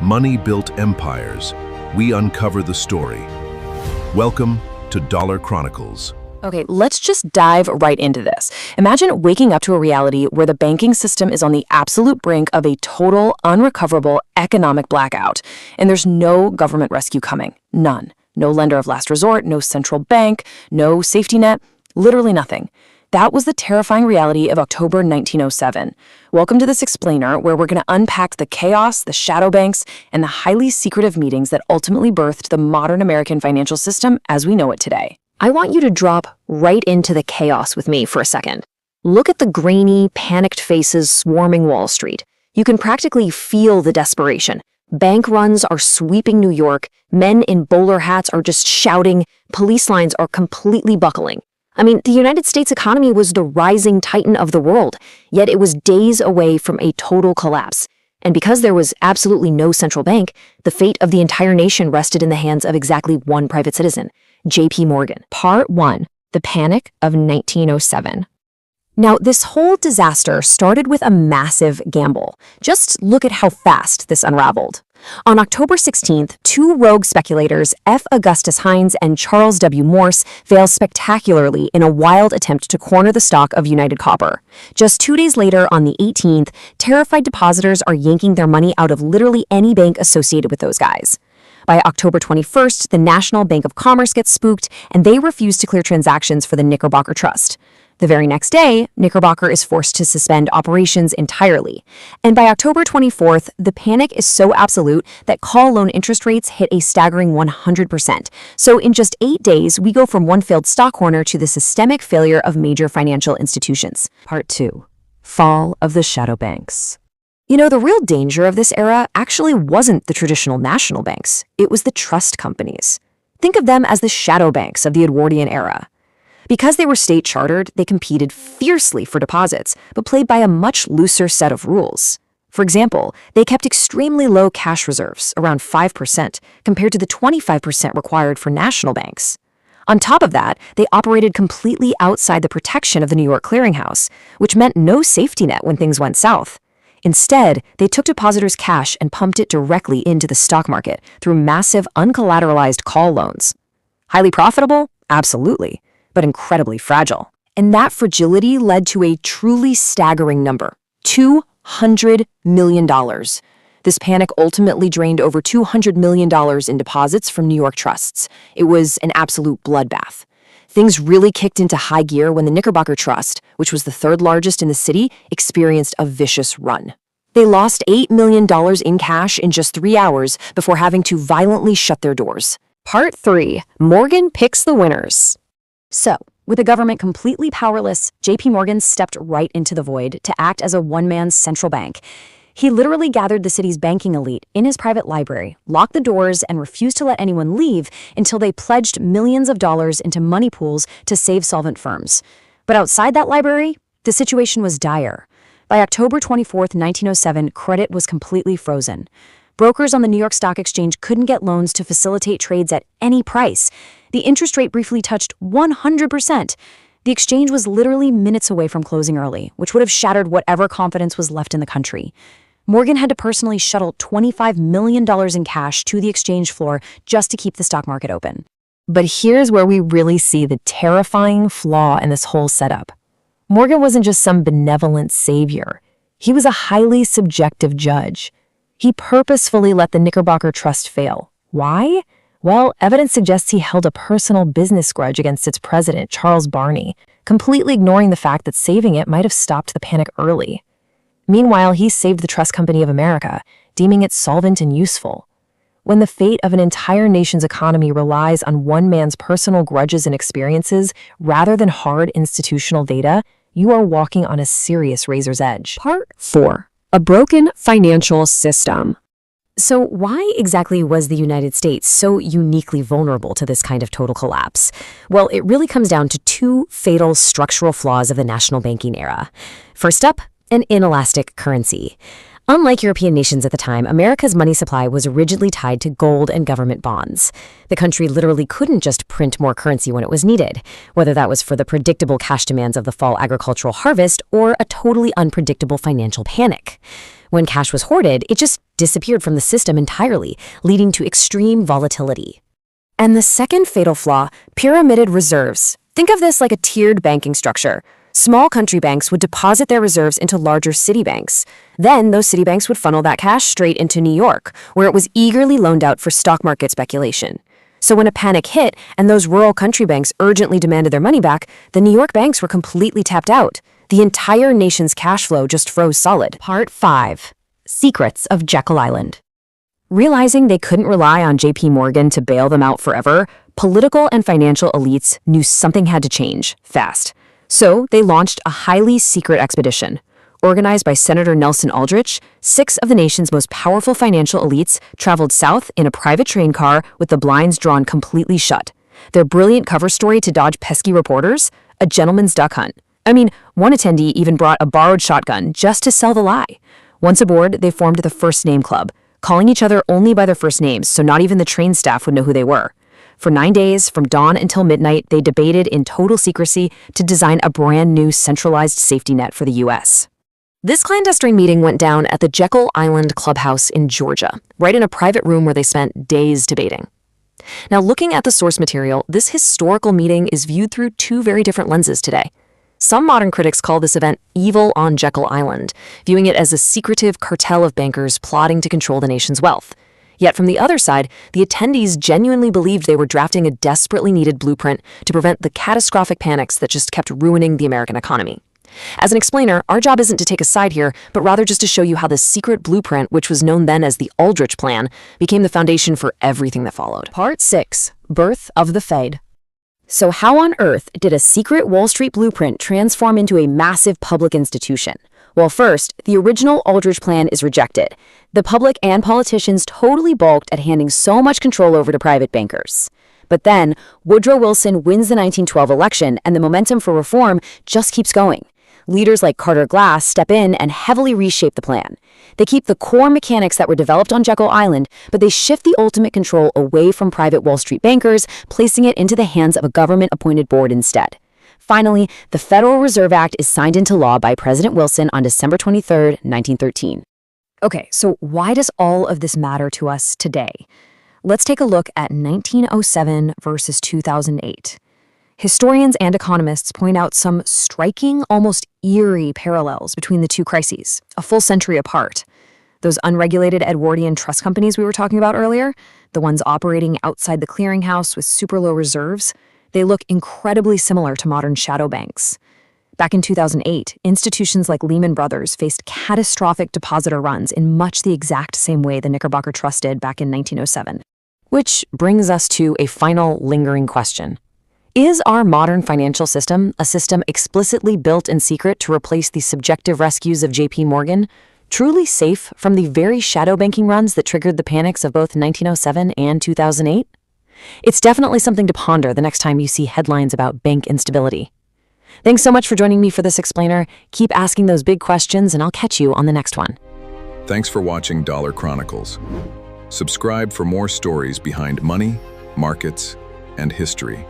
Money built empires. We uncover the story. Welcome to Chronicles. Okay, let's just dive right into this. Imagine waking up to a reality where the banking system is on the absolute brink of a total, unrecoverable economic blackout, and there's no government rescue coming. None. No lender of last resort, no central bank, no safety net, literally nothing. That was the terrifying reality of October 1907. Welcome to this explainer, where we're going to unpack the chaos, the shadow banks, and the highly secretive meetings that ultimately birthed the modern American financial system as we know it today. I want you to drop right into the chaos with me for a second. Look at the grainy, panicked faces swarming Wall Street. You can practically feel the desperation. Bank runs are sweeping New York. Men in bowler hats are just shouting. Police lines are completely buckling. I mean, the United States economy was the rising titan of the world, yet it was days away from a total collapse. And because there was absolutely no central bank, the fate of the entire nation rested in the hands of exactly one private citizen, J.P. Morgan. Part 1. The Panic of 1907. Now, this whole disaster started with a massive gamble. Just look at how fast this unraveled. On October 16th, two rogue speculators, F. Augustus Hines and Charles W. Morse, failed spectacularly in a wild attempt to corner the stock of United Copper. Just 2 days later, on the 18th, terrified depositors are yanking their money out of literally any bank associated with those guys. By October 21st, the National Bank of Commerce gets spooked, and they refuse to clear transactions for the Knickerbocker Trust. The very next day, Knickerbocker is forced to suspend operations entirely. And by October 24th, the panic is so absolute that call loan interest rates hit a staggering 100%. So in just 8 days, we go from one failed stock corner to the systemic failure of major financial institutions. Part 2. Fall of the shadow banks. You know, the real danger of this era actually wasn't the traditional national banks. It was the trust companies. Think of them as the shadow banks of the Edwardian era. Because they were state-chartered, they competed fiercely for deposits, but played by a much looser set of rules. For example, they kept extremely low cash reserves, around 5%, compared to the 25% required for national banks. On top of that, they operated completely outside the protection of the New York Clearinghouse, which meant no safety net when things went south. Instead, they took depositors' cash and pumped it directly into the stock market through massive uncollateralized call loans. Highly profitable? Absolutely. But incredibly fragile. And that fragility led to a truly staggering number, $200 million. This panic ultimately drained over $200 million in deposits from New York trusts. It was an absolute bloodbath. Things really kicked into high gear when the Knickerbocker Trust, which was the third largest in the city, experienced a vicious run. They lost $8 million in cash in just 3 hours before having to violently shut their doors. Part 3. Morgan picks the winners. So, with the government completely powerless, J.P. Morgan stepped right into the void to act as a one-man central bank. He literally gathered the city's banking elite in his private library, locked the doors, and refused to let anyone leave until they pledged millions of dollars into money pools to save solvent firms. But outside that library, the situation was dire. By October 24th, 1907, credit was completely frozen. Brokers on the New York Stock Exchange couldn't get loans to facilitate trades at any price. The interest rate briefly touched 100%. The exchange was literally minutes away from closing early, which would have shattered whatever confidence was left in the country. Morgan had to personally shuttle $25 million in cash to the exchange floor just to keep the stock market open. But here's where we really see the terrifying flaw in this whole setup. Morgan wasn't just some benevolent savior. He was a highly subjective judge. He purposefully let the Knickerbocker Trust fail. Why? Well, evidence suggests he held a personal business grudge against its president, Charles Barney, completely ignoring the fact that saving it might have stopped the panic early. Meanwhile, he saved the Trust Company of America, deeming it solvent and useful. When the fate of an entire nation's economy relies on one man's personal grudges and experiences rather than hard institutional data, you are walking on a serious razor's edge. Part 4. A broken financial system. So why exactly was the United States so uniquely vulnerable to this kind of total collapse? Well, it really comes down to two fatal structural flaws of the national banking era. First up, an inelastic currency. Unlike European nations at the time, America's money supply was rigidly tied to gold and government bonds. The country literally couldn't just print more currency when it was needed, whether that was for the predictable cash demands of the fall agricultural harvest or a totally unpredictable financial panic. When cash was hoarded, it just disappeared from the system entirely, leading to extreme volatility. And the second fatal flaw, pyramided reserves. Think of this like a tiered banking structure. Small country banks would deposit their reserves into larger city banks. Then those city banks would funnel that cash straight into New York, where it was eagerly loaned out for stock market speculation. So when a panic hit and those rural country banks urgently demanded their money back, the New York banks were completely tapped out. The entire nation's cash flow just froze solid. Part 5. Secrets of Jekyll Island. Realizing they couldn't rely on JP Morgan to bail them out forever, political and financial elites knew something had to change, fast. So they launched a highly secret expedition. Organized by Senator Nelson Aldrich, 6 of the nation's most powerful financial elites traveled south in a private train car with the blinds drawn completely shut. Their brilliant cover story to dodge pesky reporters? A gentleman's duck hunt. I mean, one attendee even brought a borrowed shotgun just to sell the lie. Once aboard, they formed the First Name Club, calling each other only by their first names so not even the train staff would know who they were. For 9 days, from dawn until midnight, they debated in total secrecy to design a brand new centralized safety net for the U.S. This clandestine meeting went down at the Jekyll Island Clubhouse in Georgia, right in a private room where they spent days debating. Now, looking at the source material, this historical meeting is viewed through 2 very different lenses today. Some modern critics call this event evil on Jekyll Island, viewing it as a secretive cartel of bankers plotting to control the nation's wealth. Yet from the other side, the attendees genuinely believed they were drafting a desperately needed blueprint to prevent the catastrophic panics that just kept ruining the American economy. As an explainer, our job isn't to take a side here, but rather just to show you how this secret blueprint, which was known then as the Aldrich Plan, became the foundation for everything that followed. Part 6. Birth of the Fed. So how on earth did a secret Wall Street blueprint transform into a massive public institution? Well, first, the original Aldrich Plan is rejected. The public and politicians totally balked at handing so much control over to private bankers. But then, Woodrow Wilson wins the 1912 election, and the momentum for reform just keeps going. Leaders like Carter Glass step in and heavily reshape the plan. They keep the core mechanics that were developed on Jekyll Island, but they shift the ultimate control away from private Wall Street bankers, placing it into the hands of a government-appointed board instead. Finally, the Federal Reserve Act is signed into law by President Wilson on December 23, 1913. Okay, so why does all of this matter to us today? Let's take a look at 1907 versus 2008. Historians and economists point out some striking, almost eerie parallels between the 2 crises, a full century apart. Those unregulated Edwardian trust companies we were talking about earlier, the ones operating outside the clearinghouse with super low reserves, they look incredibly similar to modern shadow banks. Back in 2008, institutions like Lehman Brothers faced catastrophic depositor runs in much the exact same way the Knickerbocker Trust did back in 1907. Which brings us to a final lingering question. Is our modern financial system a system explicitly built in secret to replace the subjective rescues of JP Morgan, truly safe from the very shadow banking runs that triggered the panics of both 1907 and 2008? It's definitely something to ponder the next time you see headlines about bank instability. Thanks so much for joining me for this explainer. Keep asking those big questions, and I'll catch you on the next one. Thanks for watching Dollar Chronicles. Subscribe for more stories behind money, markets, and history.